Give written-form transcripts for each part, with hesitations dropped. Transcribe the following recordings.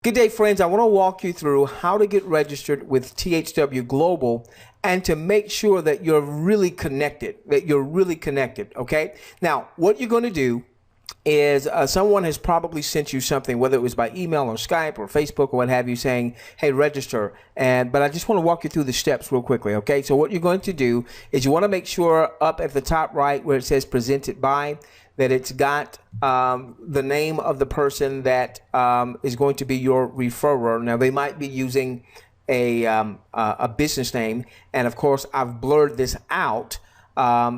Good day, friends. I want to walk you through how to get registered with THWGlobal and to make sure that you're really connected, okay? Now, what you're going to do is someone has probably sent you something, whether it was by email or Skype or Facebook or what have you, saying, hey, register. But I just want to walk you through the steps real quickly, okay? So what you're going to do is you want to make sure up at the top right where it says presented by, that it's got the name of the person that is going to be your referrer. Now, they might be using a business name, and of course, I've blurred this out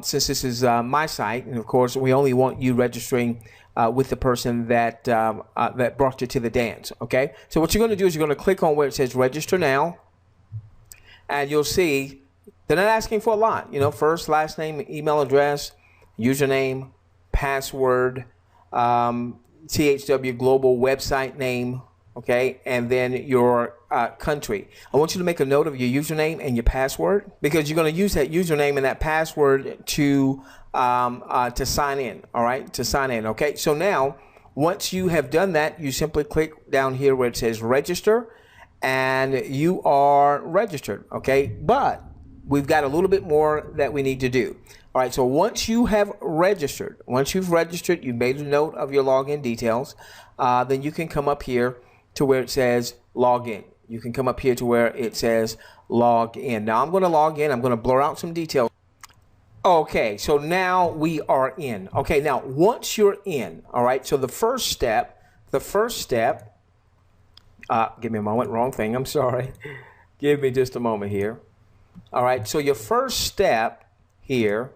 since this is my site, and of course, we only want you registering with the person that that brought you to the dance. Okay, so what you're going to do is you're going to click on where it says register now, and you'll see they're not asking for a lot. You know, first, last name, email address, username, password, THWGlobal website name, okay, and then your country. I want you to make a note of your username and your password, because you're going to use that username and that password to sign in. All right, to sign in. Okay, so now once you have done that, you simply click down here where it says register, and you are registered. Okay, but we've got a little bit more that we need to do. All right, so once you have registered, you've made a note of your login details, then you can come up here to where it says log in. You can come up here to where it says log in. Now I'm going to log in. I'm going to blur out some details. Okay, so now we are in. Okay, now once you're in, all right, so the first step, give me a moment, wrong thing, I'm sorry. Give me just a moment here. All right, so your first step here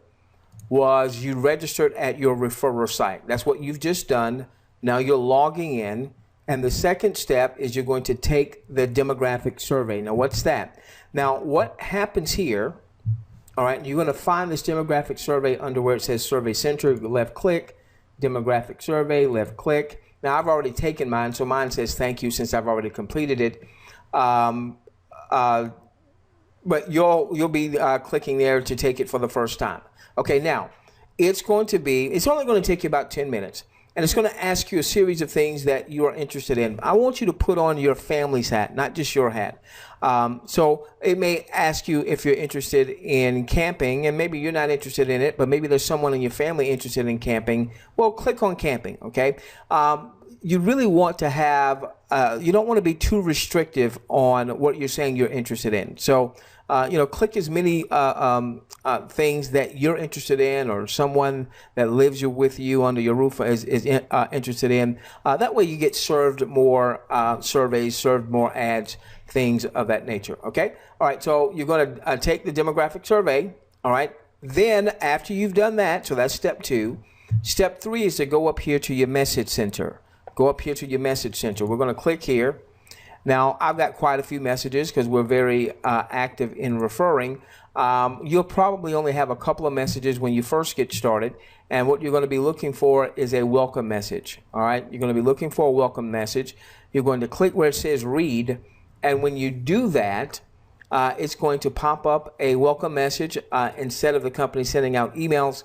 was you registered at your referrer site. That's what you've just done. Now you're logging in, and the second step is you're going to take the demographic survey. Now what's that? Now what happens here, all right, you're going to find this demographic survey under where it says Survey Center, left click, demographic survey, left click. Now I've already taken mine, so mine says thank you since I've already completed it. But you'll be clicking there to take it for the first time. Okay, now it's only going to take you about 10 minutes, and it's going to ask you a series of things that you are interested in. I want you to put on your family's hat, not just your hat. So it may ask you if you're interested in camping, and maybe you're not interested in it, but maybe there's someone in your family interested in camping. Well, click on camping, okay? You really want to have, you don't want to be too restrictive on what you're saying you're interested in. So, you know, click as many things that you're interested in, or someone that lives with you under your roof is interested in. That way you get served more surveys, served more ads, things of that nature, okay? All right, so you're going to take the demographic survey, all right? Then after you've done that, so that's step 2. Step 3 is to go up here to your message center. Go up here to your message center. We're going to click here. Now, I've got quite a few messages because we're very active in referring. You'll probably only have a couple of messages when you first get started. And what you're going to be looking for is a welcome message. All right? You're going to be looking for a welcome message. You're going to click where it says read. And when you do that, it's going to pop up a welcome message. Instead of the company sending out emails,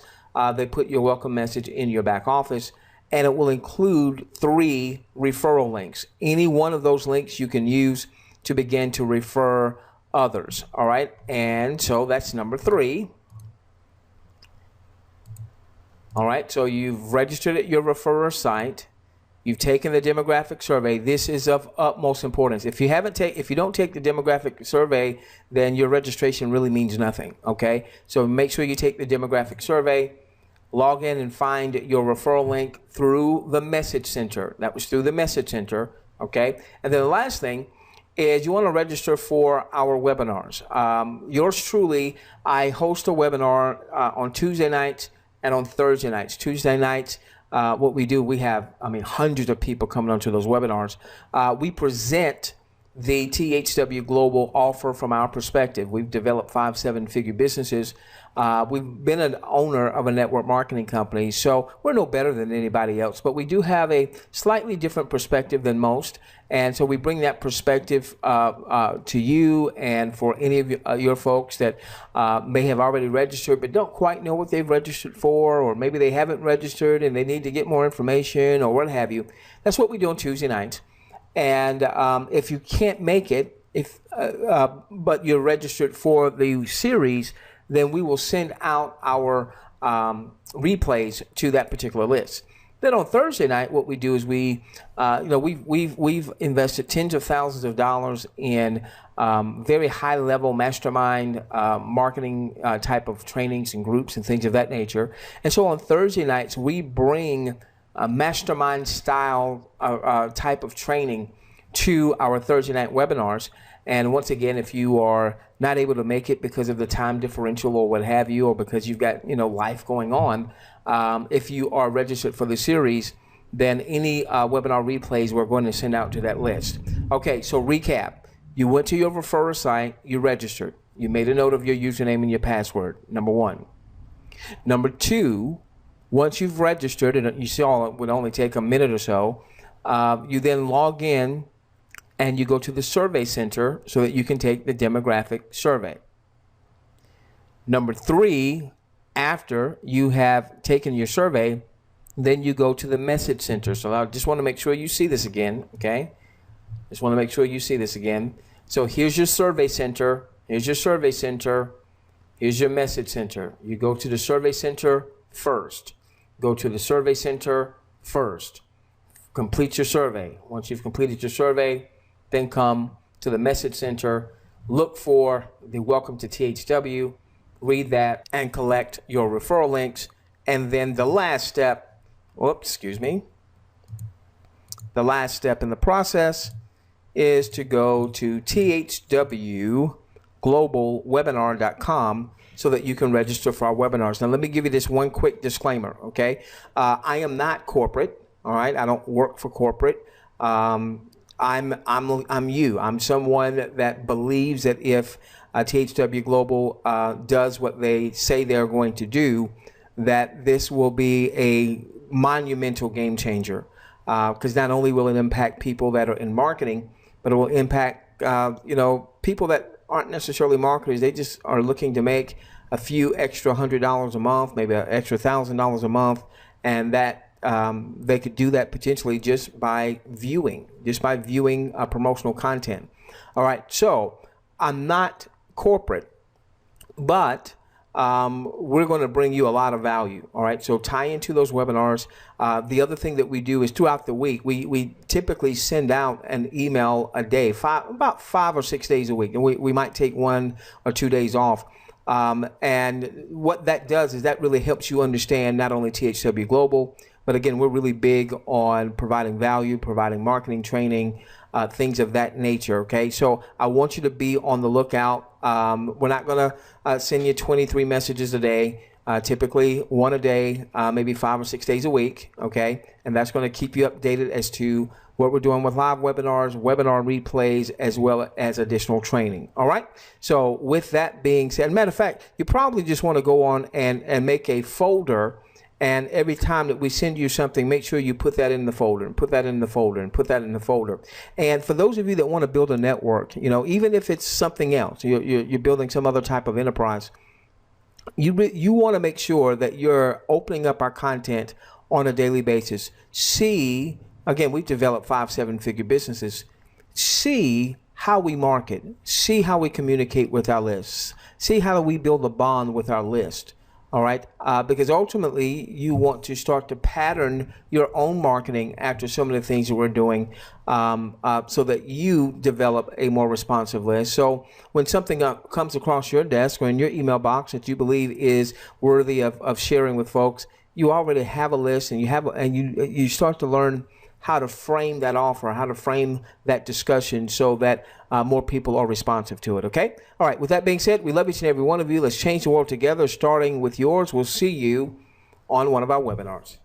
they put your welcome message in your back office. And it will include 3 referral links. Any one of those links you can use to begin to refer others. All right, and so that's number 3. All right, so you've registered at your referrer site. You've taken the demographic survey. This is of utmost importance. If you don't take the demographic survey, then your registration really means nothing. Okay, so make sure you take the demographic survey. Log in and find your referral link through the message center. That was through the message center, okay? And then the last thing is you want to register for our webinars. Yours truly, I host a webinar on Tuesday nights and on Thursday nights. Tuesday nights, what we do, we have, hundreds of people coming onto those webinars. We present the THWGlobal offer from our perspective. We've developed 5, 7-figure businesses. We've been an owner of a network marketing company, so we're no better than anybody else, but we do have a slightly different perspective than most, and so we bring that perspective to you and for any of your folks that may have already registered but don't quite know what they've registered for, or maybe they haven't registered and they need to get more information or what have you. That's what we do on Tuesday nights. And if you can't make it, but you're registered for the series, then we will send out our replays to that particular list. Then on Thursday night, what we do is we've invested tens of thousands of dollars in very high level mastermind marketing type of trainings and groups and things of that nature. And so on Thursday nights, we bring a mastermind style type of training to our Thursday night webinars. And once again, if you are not able to make it because of the time differential or what have you, or because you've got life going on, if you are registered for the series, then any webinar replays we're going to send out to that list. Okay, so recap. You went to your referrer site, you registered. You made a note of your username and your password, number one. Number two, once you've registered, and you saw it would only take a minute or so, you then log in and you go to the survey center so that you can take the demographic survey. Number three, after you have taken your survey, then you go to the message center. So I just want to make sure you see this again, okay? Just want to make sure you see this again. So here's your survey center. Here's your survey center. Here's your message center. You go to the survey center first. Go to the survey center first. Complete your survey. Once you've completed your survey, then come to the message center. Look for the Welcome to THW. Read that and collect your referral links. And then the last step, the last step in the process is to go to THWGlobalwebinar.com so that you can register for our webinars. Now, let me give you this one quick disclaimer, okay? I am not corporate, all right? I don't work for corporate. I'm you. I'm someone that believes that if THW Global does what they say they're going to do, that this will be a monumental game changer. Because not only will it impact people that are in marketing, but it will impact people that aren't necessarily marketers. They just are looking to make a few extra $100 a month, maybe an extra $1,000 a month, and that they could do that potentially just by viewing promotional content. All right, so I'm not corporate, but we're going to bring you a lot of value. All right, so tie into those webinars. The other thing that we do is throughout the week, we typically send out an email a day, about 5 or 6 days a week, and we might take 1 or 2 days off. And what that does is that really helps you understand not only THW Global, but again, we're really big on providing value, providing marketing training, things of that nature, okay? So I want you to be on the lookout. We're not going to send you 23 messages a day, typically 1 a day, maybe 5 or 6 days a week, okay? And that's going to keep you updated as to what we're doing with live webinars, webinar replays, as well as additional training, all right? So with that being said, matter of fact, you probably just want to go on and make a folder. And every time that we send you something, make sure you put that in the folder and put that in the folder and put that in the folder. And for those of you that want to build a network, even if it's something else, you're building some other type of enterprise, you want to make sure that you're opening up our content on a daily basis. See, again, we've developed 5-7-figure businesses. See how we market. See how we communicate with our lists. See how we build a bond with our list. All right, because ultimately you want to start to pattern your own marketing after some of the things that we're doing, so that you develop a more responsive list. So when something comes across your desk or in your email box that you believe is worthy of sharing with folks, you already have a list, and you start to learn how to frame that offer, how to frame that discussion so that more people are responsive to it, okay? All right, with that being said, we love each and every one of you. Let's change the world together, starting with yours. We'll see you on one of our webinars.